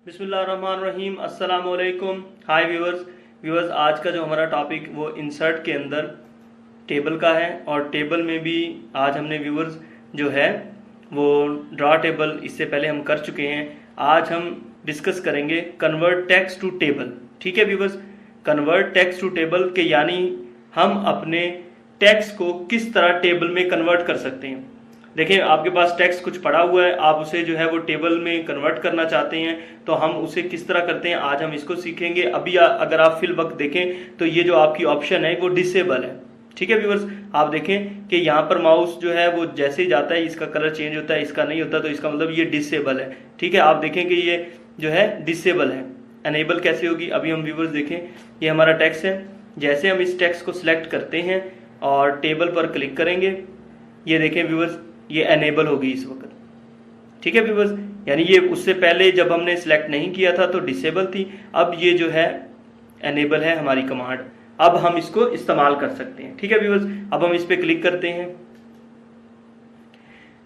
बिस्मिल्लाहिर्रहमानिर्रहीम अस्सलाम वालेकुम। हाय व्यूअर्स। आज का जो हमारा टॉपिक वो इंसर्ट के अंदर टेबल का है और टेबल में भी आज हमने व्यूअर्स जो है वो ड्रा टेबल इससे पहले हम कर चुके हैं। आज हम डिस्कस करेंगे कन्वर्ट टेक्स्ट टू टेबल। ठीक है viewers, convert text to table के यानी हम अपने टेक्स्ट को किस तरह टेबल में कन्वर्ट कर सकते हैं। देखिए आपके पास टेक्स्ट कुछ पड़ा हुआ है, आप उसे जो है वो टेबल में कन्वर्ट करना चाहते हैं, तो हम उसे किस तरह करते हैं आज हम इसको सीखेंगे। अभी अगर आप फिल वक्त देखें तो ये जो आपकी ऑप्शन है वो डिसेबल है। ठीक है व्यूअर्स, आप देखें कि यहाँ पर माउस जो है वो जैसे ही जाता है इसका कलर चेंज होता है, इसका नहीं होता, तो इसका मतलब ये डिसेबल है। ठीक है, आप देखें कि ये जो है डिसेबल है। एनेबल कैसे होगी अभी हम व्यूअर्स देखें। ये हमारा टेक्स्ट है, जैसे हम इस टेक्स्ट को सिलेक्ट करते हैं और टेबल पर क्लिक करेंगे, ये देखें व्यूअर्स ये एनेबल होगी इस वक्त। ठीक है व्यूअर्स, यानी ये उससे पहले जब हमने सिलेक्ट नहीं किया था तो डिसेबल थी, अब ये जो है एनेबल है हमारी कमांड, अब हम इसको इस्तेमाल कर सकते हैं। ठीक है व्यूअर्स, अब हम इस पे क्लिक करते हैं।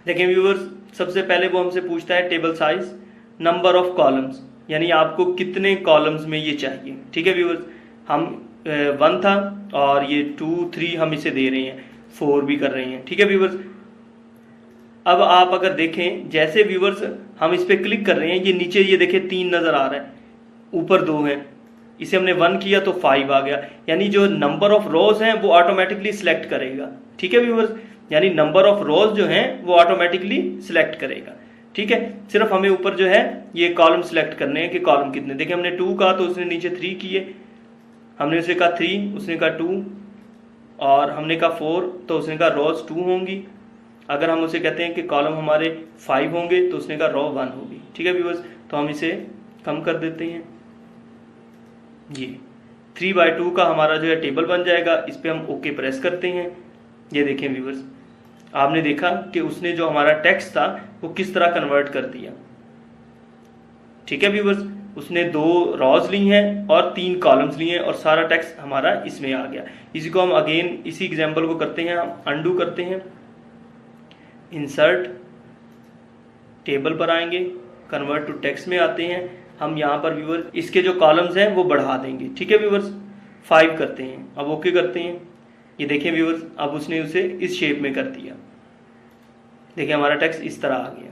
देखें व्यूअर्स, सबसे पहले वो हमसे पूछता है table size, number of columns, यानी आपको कितने कॉलम्स में ये चाहिए। ठीक है व्यूअर्स, हम 1 था और ये 2 3 हम इसे दे रहे हैं, 4 भी कर रहे हैं। ठीक है व्यूअर्स, अब आप अगर देखें जैसे व्यूअर्स हम इस पे क्लिक कर रहे हैं, ये नीचे ये देखें 3 नजर आ रहा है, ऊपर 2 है, इसे हमने 1 किया तो 5 आ गया, यानी जो नंबर ऑफ रोज हैं वो ऑटोमेटिकली सिलेक्ट करेगा। ठीक है व्यूअर्स, यानी नंबर ऑफ रोज जो हैं वो ऑटोमेटिकली सिलेक्ट करेगा। ठीक है, सिर्फ हमें ऊपर जो है ये कॉलम सिलेक्ट करने हैं कि कॉलम कितने। देखिए हमने 2 कहा तो उसने नीचे 3 किए, हमने उसे कहा 3, उसने कहा 2, और हमने कहा 4 तो उसने कहा रोज 2 होंगी। अगर हम उसे कहते हैं कि कॉलम हमारे 5 होंगे तो उसने कहा रो 1 होगी। ठीक है व्यूअर्स, तो हम इसे कम कर देते हैं, ये 3/2 का हमारा जो है टेबल बन जाएगा। इस पे हम ओके प्रेस करते हैं। ये देखें व्यूअर्स, आपने देखा कि उसने जो हमारा टेक्स्ट था वो किस तरह कन्वर्ट कर दिया। ठीक है व्यूअर्स, उसने 2 रॉज ली हैं और 3 कॉलम्स लिए हैं और सारा टेक्स्ट हमारा इसमें आ गया। इसी को हम अगेन इसी एग्जाम्पल को करते हैं, हम अनडू करते हैं, इंसर्ट टेबल पर आएंगे, कन्वर्ट टू टेक्स्ट में आते हैं। हम यहाँ पर व्यूअर्स इसके जो कॉलम्स हैं वो बढ़ा देंगे। ठीक है व्यूअर्स, 5 करते हैं, अब ओके करते हैं। ये देखें व्यूअर्स, अब उसने उसे इस शेप में कर दिया। देखिए हमारा टेक्स्ट इस तरह आ गया।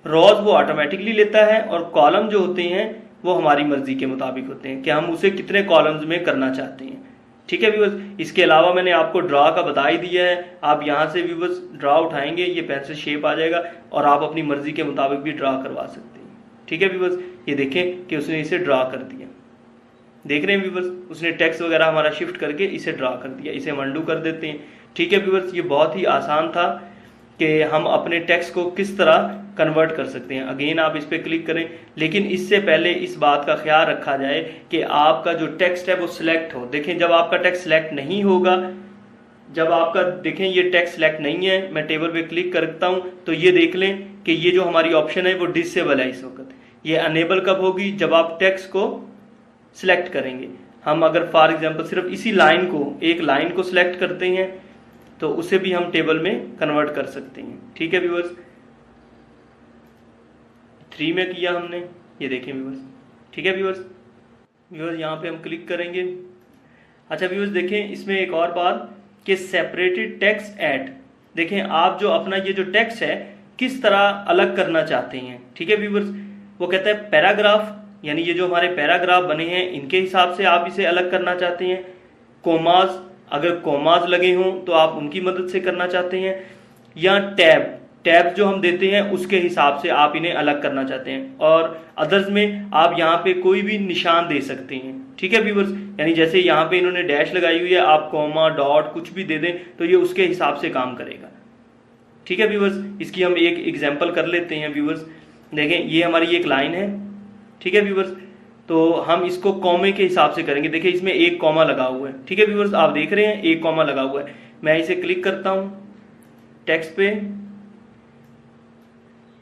रोज वो ऑटोमेटिकली लेता है और कॉलम जो होते हैं वो हमारी मर्जी के मुताबिक होते हैं कि हम उसे कितने कॉलम्स में करना चाहते हैं। ठीक है व्यूअर्स, इसके अलावा मैंने आपको ड्रा का बता ही दिया है। आप यहाँ से व्यूअर्स ड्रा उठाएंगे, ये पेंसिल शेप आ जाएगा और आप अपनी मर्जी के मुताबिक भी ड्रा करवा सकते हैं। ठीक है व्यूअर्स, ये देखें कि उसने इसे ड्रा कर दिया। देख रहे हैं व्यूअर्स, उसने टेक्स्ट वगैरह हमारा शिफ्ट करके इसे ड्रा कर दिया। इसे हम अनडू कर देते हैं। ठीक है व्यूअर्स, ये बहुत ही आसान था कि हम अपने टेक्स्ट को किस तरह कन्वर्ट कर सकते हैं। अगेन आप इस पर क्लिक करें, लेकिन इससे पहले इस बात का ख्याल रखा जाए कि आपका जो टेक्स्ट है वो सिलेक्ट हो। देखें जब आपका टेक्स्ट सिलेक्ट नहीं होगा, जब आपका देखें ये टेक्स्ट सिलेक्ट नहीं है, मैं टेबल पे क्लिक करता हूं तो ये देख लें कि ये जो हमारी ऑप्शन है वो डिसेबल है इस वक्त। ये अनेबल कब होगी, जब आप टेक्स्ट को सिलेक्ट करेंगे। हम अगर फॉर एग्जाम्पल सिर्फ इसी लाइन को, एक लाइन को सिलेक्ट करते हैं तो उसे भी हम टेबल में कन्वर्ट कर सकते हैं। ठीक है व्यूअर्स, 3 में किया हमने, ये देखें व्यूअर्स। ठीक है व्यूअर्स, यहाँ पे हम क्लिक करेंगे। अच्छा व्यूअर्स देखें इसमें एक और बात कि सेपरेटेड टेक्स्ट ऐड, देखें आप जो अपना ये जो टेक्स्ट है किस तरह अलग करना चाहते हैं। ठीक है व्यूअर्स, वो कहता है पैराग्राफ, यानी ये जो हमारे पैराग्राफ बने हैं इनके हिसाब से आप इसे अलग करना चाहते हैं। कोमास, अगर कोमास लगे हों तो आप उनकी मदद से करना चाहते हैं, या टैब जो हम देते हैं उसके हिसाब से आप इन्हें अलग करना चाहते हैं। और अदर्स में आप यहाँ पे कोई भी निशान दे सकते हैं। ठीक है व्यूअर्स, यानी जैसे यहाँ पे इन्होंने डैश लगाई हुई है, आप कॉमा डॉट कुछ भी दे दें तो ये उसके हिसाब से काम करेगा। ठीक है व्यूअर्स, इसकी हम एक एग्जाम्पल कर लेते हैं। व्यूअर्स देखें ये हमारी एक लाइन है। ठीक है व्यूअर्स, तो हम इसको कॉमे के हिसाब से करेंगे। देखिए इसमें 1 कॉमा लगा हुआ है। ठीक है व्यूअर्स, आप देख रहे हैं 1 कॉमा लगा हुआ है। मैं इसे क्लिक करता हूं टेक्स्ट पे,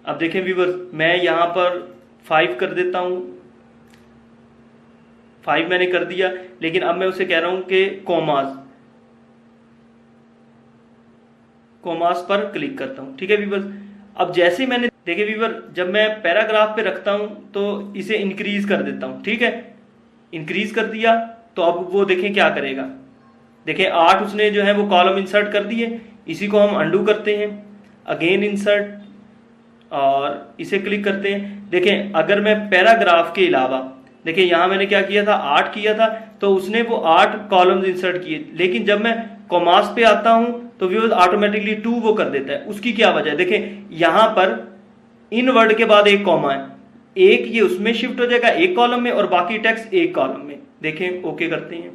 अब देखें व्यूअर्स मैं यहां पर 5 कर देता हूं, 5 मैंने कर दिया, लेकिन अब मैं उसे कह रहा हूं कि कोमास पर क्लिक करता हूं। ठीक है व्यूअर्स, अब जैसे मैंने देखिए व्यूअर, जब मैं पैराग्राफ पे रखता हूं तो इसे इंक्रीज कर देता हूं, ठीक है, इंक्रीज कर दिया तो अब वो देखें क्या करेगा। देखिए 8 उसने जो है वो कॉलम इंसर्ट कर दिए। इसी को हम अंडू करते हैं, अगेन इंसर्ट, और इसे क्लिक करते हैं। देखें अगर मैं पैराग्राफ के अलावा, देखिए यहां मैंने क्या किया था, 8 किया था, तो उसने वो 8 कॉलम्स इंसर्ट किए। लेकिन जब मैं कॉमास पे आता हूं तो व्यूअर्स ऑटोमेटिकली 2 वो कर देता है। उसकी क्या वजह है, देखें यहां पर इन वर्ड के बाद एक कॉमा है, एक ये उसमें शिफ्ट हो जाएगा एक कॉलम में और बाकी टेक्स्ट एक कॉलम में। देखें ओके करते हैं,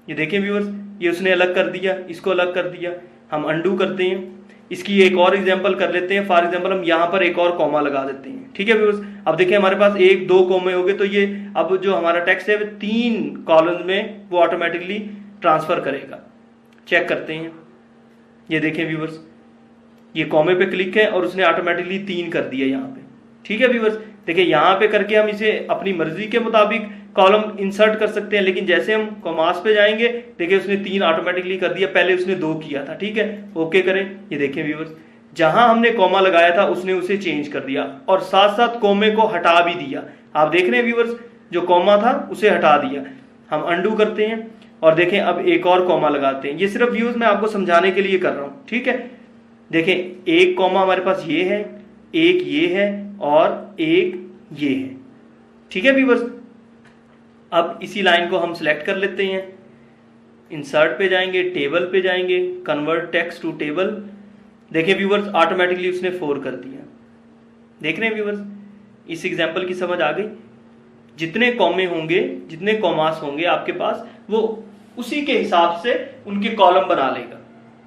ये देखें व्यूअर्स, ये उसने अलग कर दिया, इसको अलग कर दिया। हम अंडू करते हैं, इसकी एक और एग्जांपल कर लेते हैं। फॉर एग्जांपल हम यहां पर एक और कॉमा लगा देते हैं, ठीक है व्यूअर्स। अब देखिए हमारे पास 1 2 कॉमे हो गए, तो ये अब जो हमारा टेक्स्ट है वो 3 कॉलम में वो ऑटोमेटिकली ट्रांसफर करेगा। चेक करते हैं, ये देखें व्यूअर्स, ये कॉमे पे क्लिक है और उसने ऑटोमेटिकली 3 कर दिया यहाँ पे, ठीक है व्यूअर्स। देखिए यहाँ पे करके हम इसे अपनी मर्जी के मुताबिक कॉलम इंसर्ट कर सकते हैं, लेकिन जैसे हम कॉमास पे जाएंगे, देखिए उसने 3 ऑटोमेटिकली कर दिया, पहले उसने 2 किया था, ठीक है। ओके करें, ये देखें व्यूअर्स, जहां हमने कॉमा लगाया था उसने उसे चेंज कर दिया और साथ साथ कॉमे को हटा भी दिया। आप देख रहे हैं व्यूअर्स, जो कॉमा था उसे हटा दिया। हम अंडू करते हैं और देखें अब एक और कॉमा लगाते हैं। ये सिर्फ व्यूअर्स मैं आपको समझाने के लिए कर रहा हूं, ठीक है। देखें एक कॉमा हमारे पास ये है, एक ये है और एक ये है, ठीक है व्यूअर्स। अब इसी लाइन को हम सिलेक्ट कर लेते हैं, इंसर्ट पे जाएंगे, टेबल पे जाएंगे, कन्वर्ट टेक्स्ट टू टेबल। देखिए व्यूअर्स ऑटोमेटिकली उसने 4 कर दिया। देख रहे हैं व्यूअर्स, इस एग्जांपल की समझ आ गई। जितने कॉमे होंगे, जितने कॉमास होंगे आपके पास, वो उसी के हिसाब से उनके कॉलम बना लेगा,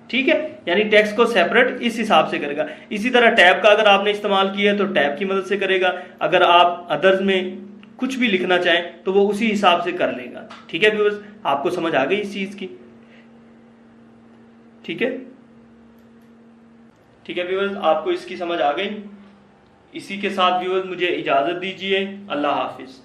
ठीक है। यानी टेक्स्ट को सेपरेट इस हिसाब से करेगा। इसी तरह टैब का अगर आपने इस्तेमाल किया है तो टैब की मदद से करेगा। अगर आप अदर्स में कुछ भी लिखना चाहें तो वो उसी हिसाब से कर लेगा, ठीक है व्यूअर्स। आपको समझ आ गई इस चीज की, ठीक है, ठीक है व्यूअर्स, आपको इसकी समझ आ गई। इसी के साथ व्यूअर्स मुझे इजाजत दीजिए, अल्लाह हाफिज।